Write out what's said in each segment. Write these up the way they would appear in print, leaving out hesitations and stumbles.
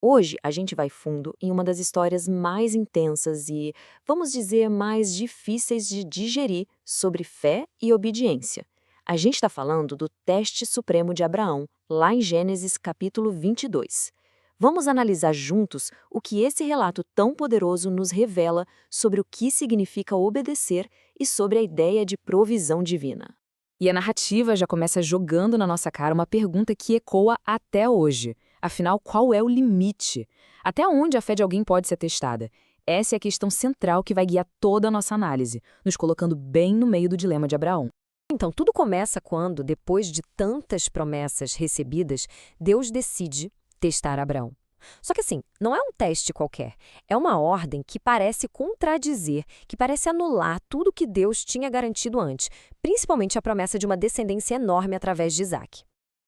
Hoje a gente vai fundo em uma das histórias mais intensas e, vamos dizer, mais difíceis de digerir sobre fé e obediência. A gente está falando do teste supremo de Abraão, lá em Gênesis capítulo 22. Vamos analisar juntos o que esse relato tão poderoso nos revela sobre o que significa obedecer e sobre a ideia de provisão divina. E a narrativa já começa jogando na nossa cara uma pergunta que ecoa até hoje. Afinal, qual é o limite? Até onde a fé de alguém pode ser testada? Essa é a questão central que vai guiar toda a nossa análise, nos colocando bem no meio do dilema de Abraão. Então, tudo começa quando, depois de tantas promessas recebidas, Deus decide testar Abraão. Só que assim, não é um teste qualquer. É uma ordem que parece contradizer, que parece anular tudo que Deus tinha garantido antes, principalmente a promessa de uma descendência enorme através de Isaac.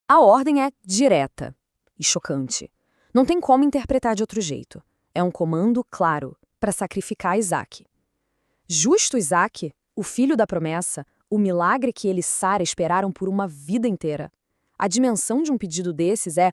A ordem é direta e chocante. Não tem como interpretar de outro jeito. É um comando claro para sacrificar Isaac. Justo Isaac, o filho da promessa, o milagre que ele e Sara esperaram por uma vida inteira. A dimensão de um pedido desses é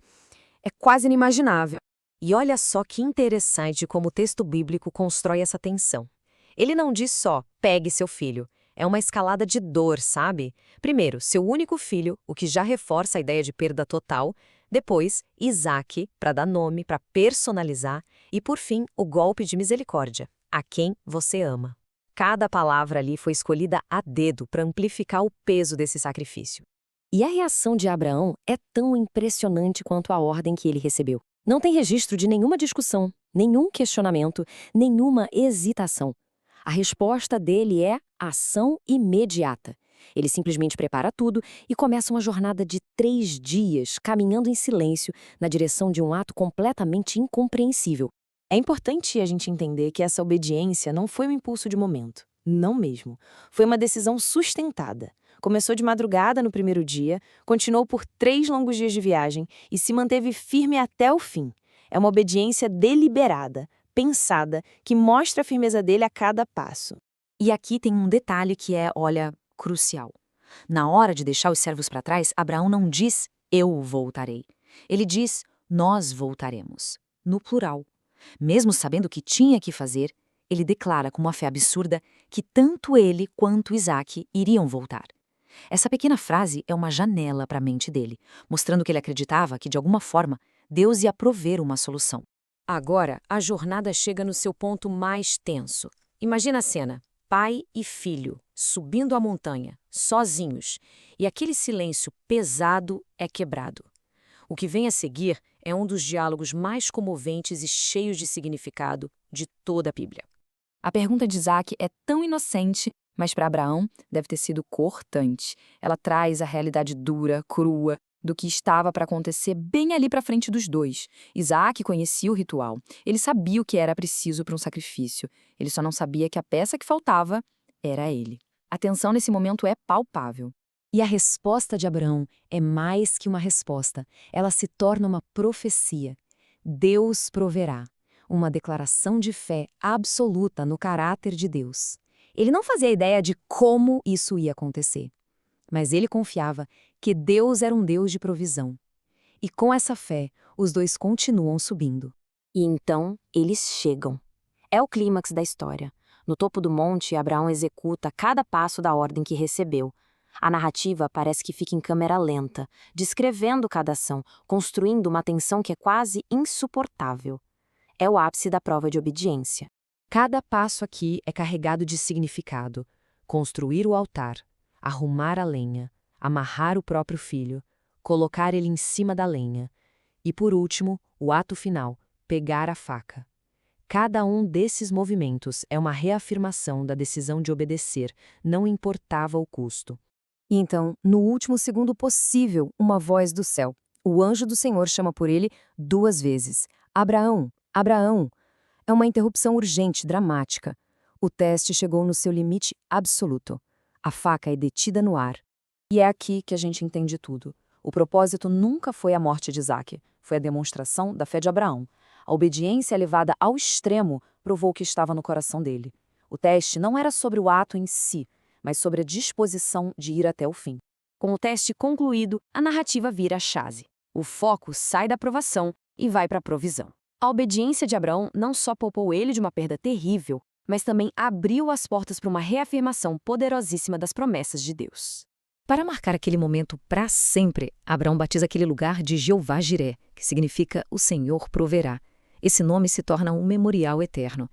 quase inimaginável. E olha só que interessante como o texto bíblico constrói essa tensão. Ele não diz só, pegue seu filho. É uma escalada de dor, sabe? Primeiro, seu único filho, o que já reforça a ideia de perda total. Depois, Isaac, para dar nome, para personalizar. E, por fim, o golpe de misericórdia, a quem você ama. Cada palavra ali foi escolhida a dedo para amplificar o peso desse sacrifício. E a reação de Abraão é tão impressionante quanto a ordem que ele recebeu. Não tem registro de nenhuma discussão, nenhum questionamento, nenhuma hesitação. A resposta dele é ação imediata. Ele simplesmente prepara tudo e começa uma jornada de 3 dias, caminhando em silêncio na direção de um ato completamente incompreensível. É importante a gente entender que essa obediência não foi um impulso de momento. Não mesmo. Foi uma decisão sustentada. Começou de madrugada no primeiro dia, continuou por 3 longos dias de viagem e se manteve firme até o fim. É uma obediência deliberada, pensada, que mostra a firmeza dele a cada passo. E aqui tem um detalhe que é, olha, crucial. Na hora de deixar os servos para trás, Abraão não diz, eu voltarei. Ele diz, nós voltaremos, no plural. Mesmo sabendo o que tinha que fazer, ele declara com uma fé absurda que tanto ele quanto Isaac iriam voltar. Essa pequena frase é uma janela para a mente dele, mostrando que ele acreditava que, de alguma forma, Deus ia prover uma solução. Agora, a jornada chega no seu ponto mais tenso. Imagina a cena: pai e filho, subindo a montanha, sozinhos, e aquele silêncio pesado é quebrado. O que vem a seguir é um dos diálogos mais comoventes e cheios de significado de toda a Bíblia. A pergunta de Isaac é tão inocente, mas para Abraão deve ter sido cortante. Ela traz a realidade dura, crua, do que estava para acontecer bem ali para frente dos dois. Isaac conhecia o ritual. Ele sabia o que era preciso para um sacrifício. Ele só não sabia que a peça que faltava era ele. A tensão nesse momento é palpável. E a resposta de Abraão é mais que uma resposta. Ela se torna uma profecia. Deus proverá. Uma declaração de fé absoluta no caráter de Deus. Ele não fazia ideia de como isso ia acontecer, mas ele confiava que Deus era um Deus de provisão. E com essa fé, os dois continuam subindo. E então, eles chegam. É o clímax da história. No topo do monte, Abraão executa cada passo da ordem que recebeu. A narrativa parece que fica em câmera lenta, descrevendo cada ação, construindo uma tensão que é quase insuportável. É o ápice da prova de obediência. Cada passo aqui é carregado de significado. Construir o altar, arrumar a lenha, amarrar o próprio filho, colocar ele em cima da lenha. E por último, o ato final, pegar a faca. Cada um desses movimentos é uma reafirmação da decisão de obedecer, não importava o custo. E então, no último segundo possível, uma voz do céu. O anjo do Senhor chama por ele 2 vezes. Abraão, Abraão. É uma interrupção urgente, dramática. O teste chegou no seu limite absoluto. A faca é detida no ar. E é aqui que a gente entende tudo. O propósito nunca foi a morte de Isaac, foi a demonstração da fé de Abraão. A obediência levada ao extremo provou o que estava no coração dele. O teste não era sobre o ato em si, mas sobre a disposição de ir até o fim. Com o teste concluído, a narrativa vira a chave. O foco sai da provação e vai para a provisão. A obediência de Abraão não só poupou ele de uma perda terrível, mas também abriu as portas para uma reafirmação poderosíssima das promessas de Deus. Para marcar aquele momento para sempre, Abraão batiza aquele lugar de Jeová Jiré, que significa o Senhor proverá. Esse nome se torna um memorial eterno.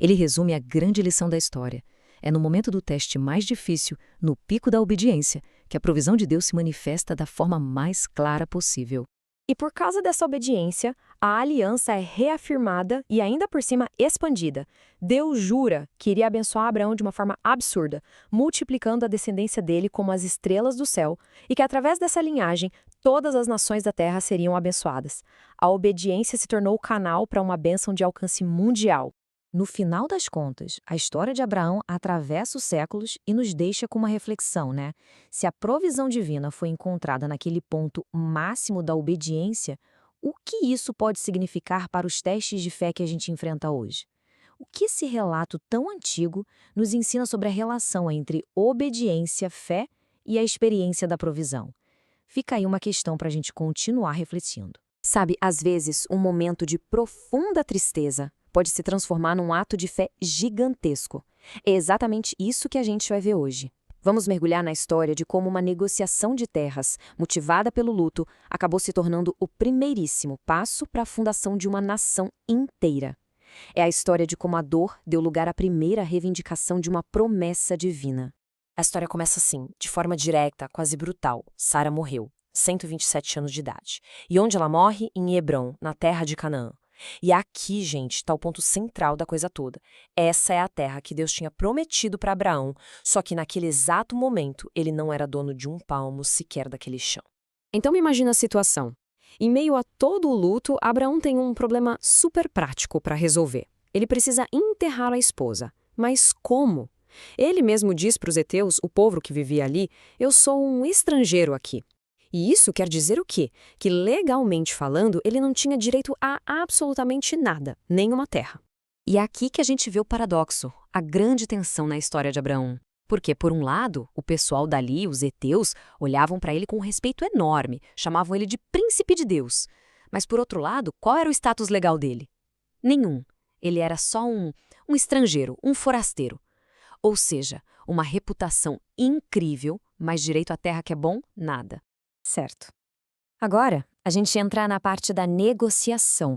Ele resume a grande lição da história. É no momento do teste mais difícil, no pico da obediência, que a provisão de Deus se manifesta da forma mais clara possível. E por causa dessa obediência, a aliança é reafirmada e ainda por cima expandida. Deus jura que iria abençoar Abraão de uma forma absurda, multiplicando a descendência dele como as estrelas do céu, e que através dessa linhagem, todas as nações da terra seriam abençoadas. A obediência se tornou o canal para uma bênção de alcance mundial. No final das contas, a história de Abraão atravessa os séculos e nos deixa com uma reflexão, né? Se a provisão divina foi encontrada naquele ponto máximo da obediência, o que isso pode significar para os testes de fé que a gente enfrenta hoje? O que esse relato tão antigo nos ensina sobre a relação entre obediência, fé e a experiência da provisão? Fica aí uma questão para a gente continuar refletindo. Sabe, às vezes, um momento de profunda tristeza pode se transformar num ato de fé gigantesco. É exatamente isso que a gente vai ver hoje. Vamos mergulhar na história de como uma negociação de terras, motivada pelo luto, acabou se tornando o primeiríssimo passo para a fundação de uma nação inteira. É a história de como a dor deu lugar à primeira reivindicação de uma promessa divina. A história começa assim, de forma direta, quase brutal. Sara morreu, 127 anos de idade. E onde ela morre? Em Hebrom, na terra de Canaã. E aqui, gente, está o ponto central da coisa toda. Essa é a terra que Deus tinha prometido para Abraão, só que naquele exato momento ele não era dono de um palmo sequer daquele chão. Então imagina a situação. Em meio a todo o luto, Abraão tem um problema super prático para resolver. Ele precisa enterrar a esposa. Mas como? Ele mesmo diz para os heteus, o povo que vivia ali, eu sou um estrangeiro aqui. E isso quer dizer o quê? Que legalmente falando, ele não tinha direito a absolutamente nada, nenhuma terra. E é aqui que a gente vê o paradoxo, a grande tensão na história de Abraão. Porque, por um lado, o pessoal dali, os heteus, olhavam para ele com um respeito enorme, chamavam ele de príncipe de Deus. Mas, por outro lado, qual era o status legal dele? Nenhum. Ele era só um estrangeiro, um forasteiro. Ou seja, uma reputação incrível, mas direito à terra que é bom, nada. Certo. Agora, a gente entra na parte da negociação.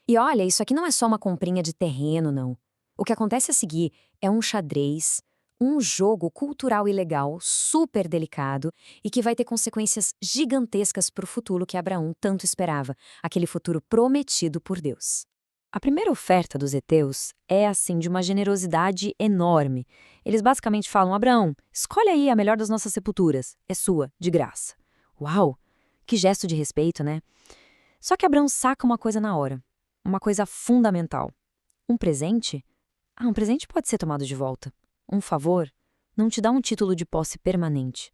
E olha, isso aqui não é só uma comprinha de terreno, não. O que acontece a seguir é um xadrez, um jogo cultural e legal super delicado e que vai ter consequências gigantescas para o futuro que Abraão tanto esperava, aquele futuro prometido por Deus. A primeira oferta dos heteus é, assim, de uma generosidade enorme. Eles basicamente falam, Abraão, escolhe aí a melhor das nossas sepulturas, é sua, de graça. Uau, que gesto de respeito, né? Só que Abraão saca uma coisa na hora, uma coisa fundamental. Um presente? Um presente pode ser tomado de volta. Um favor não te dá um título de posse permanente.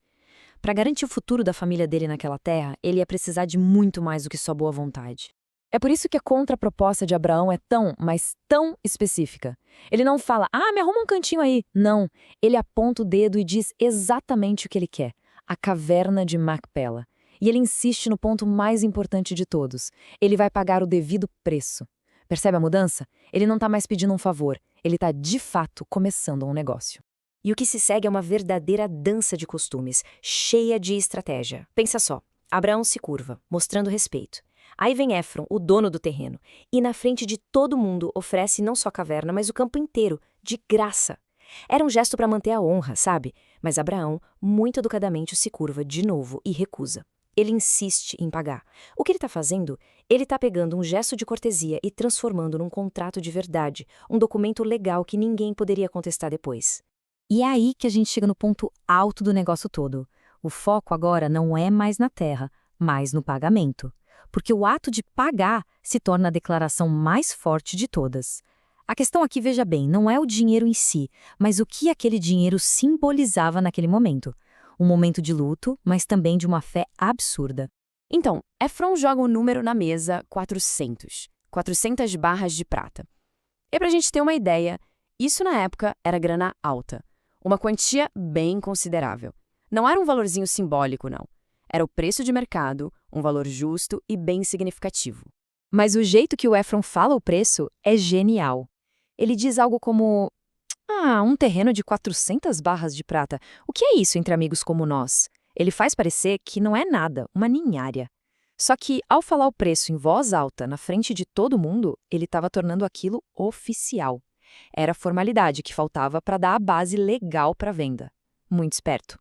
Para garantir o futuro da família dele naquela terra, ele ia precisar de muito mais do que só boa vontade. É por isso que a contraproposta de Abraão é tão, mas tão específica. Ele não fala, me arruma um cantinho aí. Não, ele aponta o dedo e diz exatamente o que ele quer. A caverna de Macpela. E ele insiste no ponto mais importante de todos. Ele vai pagar o devido preço. Percebe a mudança? Ele não está mais pedindo um favor. Ele está, de fato, começando um negócio. E o que se segue é uma verdadeira dança de costumes, cheia de estratégia. Pensa só. Abraão se curva, mostrando respeito. Aí vem Éfron, o dono do terreno, e na frente de todo mundo oferece não só a caverna, mas o campo inteiro, de graça. Era um gesto para manter a honra, sabe? Mas Abraão, muito educadamente, se curva de novo e recusa. Ele insiste em pagar. O que ele está fazendo? Ele está pegando um gesto de cortesia e transformando num contrato de verdade, um documento legal que ninguém poderia contestar depois. E é aí que a gente chega no ponto alto do negócio todo. O foco agora não é mais na terra, mas no pagamento. Porque o ato de pagar se torna a declaração mais forte de todas. A questão aqui, veja bem, não é o dinheiro em si, mas o que aquele dinheiro simbolizava naquele momento. Um momento de luto, mas também de uma fé absurda. Então, Éfron joga um número na mesa, 400. 400 barras de prata. E pra gente ter uma ideia, isso na época era grana alta. Uma quantia bem considerável. Não era um valorzinho simbólico, não. Era o preço de mercado, um valor justo e bem significativo. Mas o jeito que o Efron fala o preço é genial. Ele diz algo como: um terreno de 400 barras de prata. O que é isso entre amigos como nós? Ele faz parecer que não é nada, uma ninhária. Só que, ao falar o preço em voz alta, na frente de todo mundo, ele estava tornando aquilo oficial. Era a formalidade que faltava para dar a base legal para a venda. Muito esperto.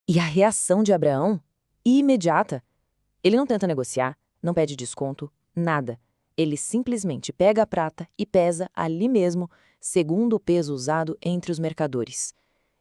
E a reação de Abraão? Imediata. Ele não tenta negociar, não pede desconto, nada. Ele simplesmente pega a prata e pesa ali mesmo, segundo o peso usado entre os mercadores.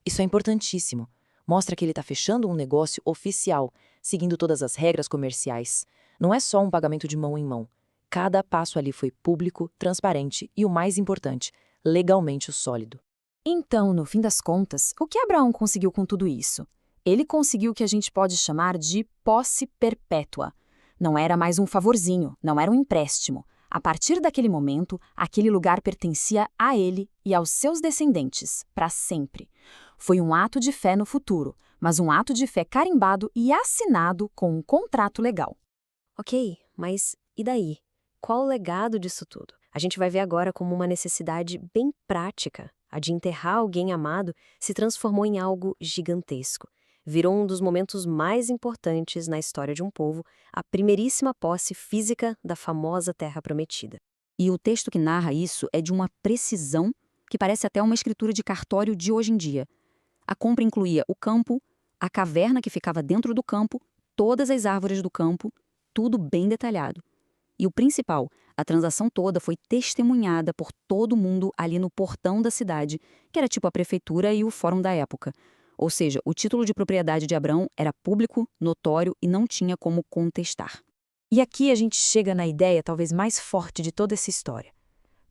Isso é importantíssimo. Mostra que ele está fechando um negócio oficial, seguindo todas as regras comerciais. Não é só um pagamento de mão em mão. Cada passo ali foi público, transparente e, o mais importante, legalmente sólido. Então, no fim das contas, o que Abraão conseguiu com tudo isso? Ele conseguiu o que a gente pode chamar de posse perpétua. Não era mais um favorzinho, não era um empréstimo. A partir daquele momento, aquele lugar pertencia a ele e aos seus descendentes, para sempre. Foi um ato de fé no futuro, mas um ato de fé carimbado e assinado com um contrato legal. Ok, mas e daí? Qual o legado disso tudo? A gente vai ver agora como uma necessidade bem prática. A de enterrar alguém amado se transformou em algo gigantesco. Virou um dos momentos mais importantes na história de um povo, a primeiríssima posse física da famosa Terra Prometida. E o texto que narra isso é de uma precisão que parece até uma escritura de cartório de hoje em dia. A compra incluía o campo, a caverna que ficava dentro do campo, todas as árvores do campo, tudo bem detalhado. E o principal, a transação toda foi testemunhada por todo mundo ali no portão da cidade, que era tipo a prefeitura e o fórum da época. Ou seja, o título de propriedade de Abraão era público, notório e não tinha como contestar. E aqui a gente chega na ideia talvez mais forte de toda essa história.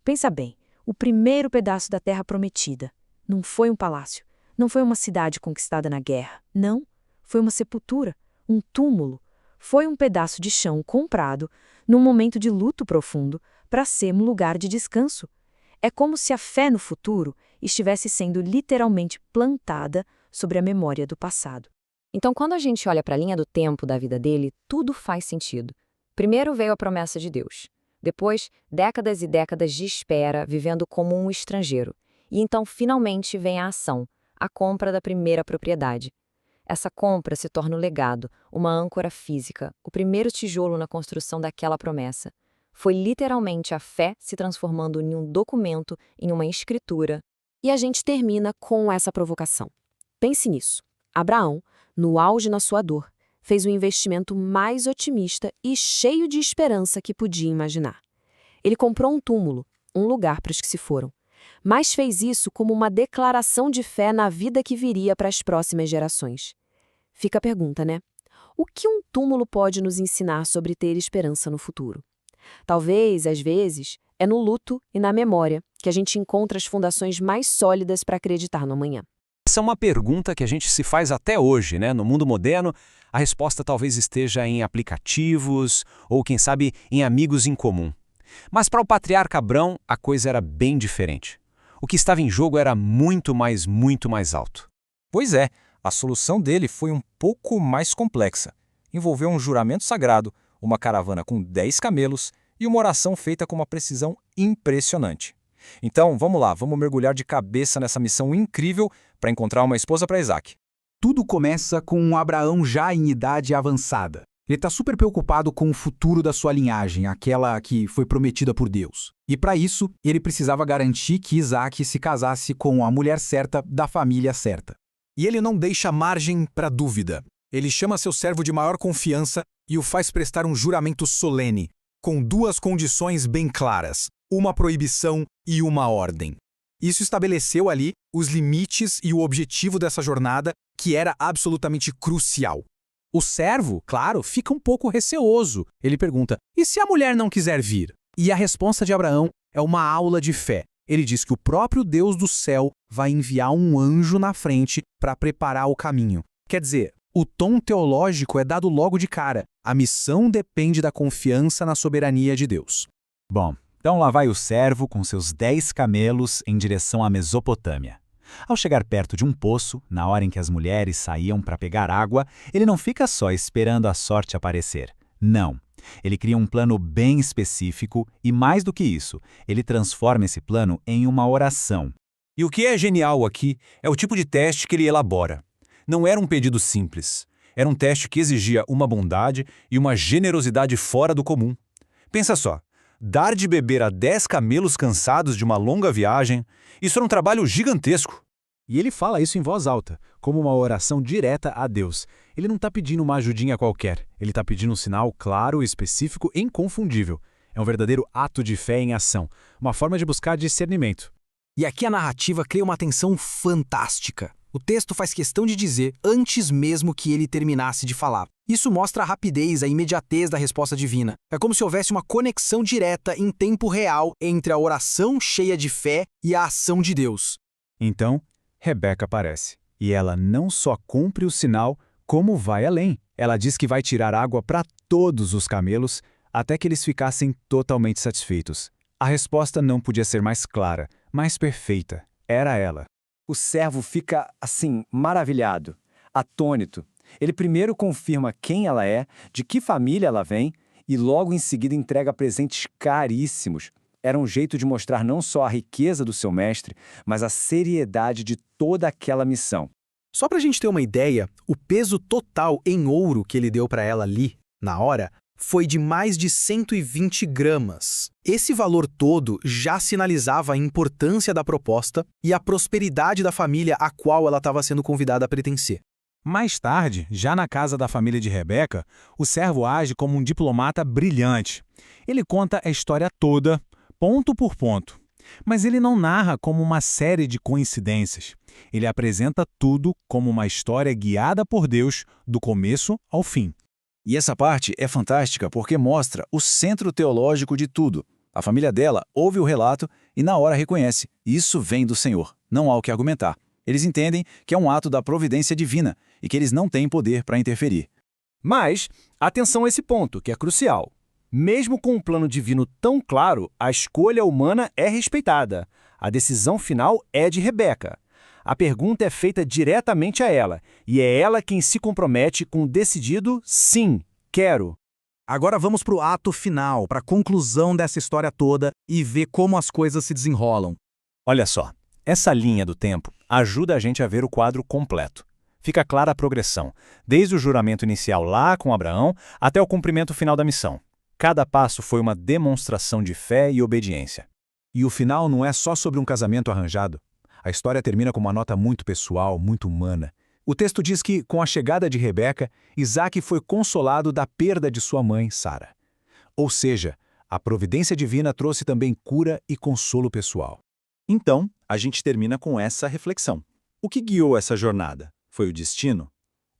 Pensa bem, o primeiro pedaço da Terra Prometida não foi um palácio, não foi uma cidade conquistada na guerra, não, foi uma sepultura, um túmulo. Foi um pedaço de chão comprado, num momento de luto profundo, para ser um lugar de descanso. É como se a fé no futuro estivesse sendo literalmente plantada sobre a memória do passado. Então, quando a gente olha para a linha do tempo da vida dele, tudo faz sentido. Primeiro veio a promessa de Deus. Depois, décadas e décadas de espera, vivendo como um estrangeiro. E então, finalmente, vem a ação, a compra da primeira propriedade. Essa compra se torna o legado, uma âncora física, o primeiro tijolo na construção daquela promessa. Foi literalmente a fé se transformando em um documento, em uma escritura. E a gente termina com essa provocação. Pense nisso. Abraão, no auge na sua dor, fez o investimento mais otimista e cheio de esperança que podia imaginar. Ele comprou um túmulo, um lugar para os que se foram. Mas fez isso como uma declaração de fé na vida que viria para as próximas gerações. Fica a pergunta, né? O que um túmulo pode nos ensinar sobre ter esperança no futuro? Talvez, às vezes, é no luto e na memória que a gente encontra as fundações mais sólidas para acreditar no amanhã. Essa é uma pergunta que a gente se faz até hoje, né? No mundo moderno, a resposta talvez esteja em aplicativos ou, quem sabe, em amigos em comum. Mas para o patriarca Abrão, a coisa era bem diferente. O que estava em jogo era muito mais alto. Pois é, a solução dele foi um pouco mais complexa. Envolveu um juramento sagrado, uma caravana com 10 camelos e uma oração feita com uma precisão impressionante. Então, vamos lá, vamos mergulhar de cabeça nessa missão incrível para encontrar uma esposa para Isaac. Tudo começa com um Abraão já em idade avançada. Ele está super preocupado com o futuro da sua linhagem, aquela que foi prometida por Deus. E para isso, ele precisava garantir que Isaac se casasse com a mulher certa da família certa. E ele não deixa margem para dúvida. Ele chama seu servo de maior confiança e o faz prestar um juramento solene, com 2 condições bem claras, uma proibição e uma ordem. Isso estabeleceu ali os limites e o objetivo dessa jornada, que era absolutamente crucial. O servo, claro, fica um pouco receoso. Ele pergunta, e se a mulher não quiser vir? E a resposta de Abraão é uma aula de fé. Ele diz que o próprio Deus do céu vai enviar um anjo na frente para preparar o caminho. Quer dizer, o tom teológico é dado logo de cara. A missão depende da confiança na soberania de Deus. Bom, então lá vai o servo com seus 10 camelos em direção à Mesopotâmia. Ao chegar perto de um poço, na hora em que as mulheres saíam para pegar água, ele não fica só esperando a sorte aparecer. Não, Ele cria um plano bem específico e, mais do que isso, ele transforma esse plano em uma oração. E o que é genial aqui é o tipo de teste que ele elabora. Não era um pedido simples. Era um teste que exigia uma bondade e uma generosidade fora do comum. Pensa só, dar de beber a 10 camelos cansados de uma longa viagem, isso era um trabalho gigantesco. E ele fala isso em voz alta, como uma oração direta a Deus. Ele não está pedindo uma ajudinha qualquer, ele está pedindo um sinal claro, específico e inconfundível. É um verdadeiro ato de fé em ação, uma forma de buscar discernimento. E aqui a narrativa cria uma tensão fantástica. O texto faz questão de dizer antes mesmo que ele terminasse de falar. Isso mostra a rapidez, a imediatez da resposta divina. É como se houvesse uma conexão direta em tempo real entre a oração cheia de fé e a ação de Deus. Então, Rebeca aparece. E ela não só cumpre o sinal, como vai além. Ela diz que vai tirar água para todos os camelos, até que eles ficassem totalmente satisfeitos. A resposta não podia ser mais clara, mais perfeita. Era ela. O servo fica, assim, maravilhado, atônito. Ele primeiro confirma quem ela é, de que família ela vem, e logo em seguida entrega presentes caríssimos. Era um jeito de mostrar não só a riqueza do seu mestre, mas a seriedade de toda aquela missão. Só pra gente ter uma ideia, o peso total em ouro que ele deu pra ela ali, na hora, foi de mais de 120 gramas. Esse valor todo já sinalizava a importância da proposta e a prosperidade da família a qual ela estava sendo convidada a pertencer. Mais tarde, já na casa da família de Rebeca, o servo age como um diplomata brilhante. Ele conta a história toda, ponto por ponto. Mas ele não narra como uma série de coincidências. Ele apresenta tudo como uma história guiada por Deus, do começo ao fim. E essa parte é fantástica porque mostra o centro teológico de tudo. A família dela ouve o relato e na hora reconhece, isso vem do Senhor, não há o que argumentar. Eles entendem que é um ato da providência divina e que eles não têm poder para interferir. Mas, atenção a esse ponto, que é crucial. Mesmo com um plano divino tão claro, a escolha humana é respeitada. A decisão final é de Rebeca. A pergunta é feita diretamente a ela, e é ela quem se compromete com o decidido sim, quero. Agora vamos para o ato final, para a conclusão dessa história toda e ver como as coisas se desenrolam. Olha só, essa linha do tempo ajuda a gente a ver o quadro completo. Fica clara a progressão, desde o juramento inicial lá com Abraão até o cumprimento final da missão. Cada passo foi uma demonstração de fé e obediência. E o final não é só sobre um casamento arranjado. A história termina com uma nota muito pessoal, muito humana. O texto diz que, com a chegada de Rebeca, Isaac foi consolado da perda de sua mãe, Sara. Ou seja, a providência divina trouxe também cura e consolo pessoal. Então, a gente termina com essa reflexão. O que guiou essa jornada? Foi o destino?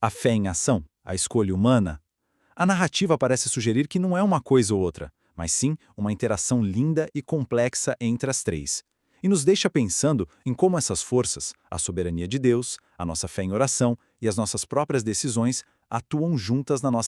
A fé em ação? A escolha humana? A narrativa parece sugerir que não é uma coisa ou outra, mas sim uma interação linda e complexa entre as três. E nos deixa pensando em como essas forças, a soberania de Deus, a nossa fé em oração e as nossas próprias decisões atuam juntas na nossa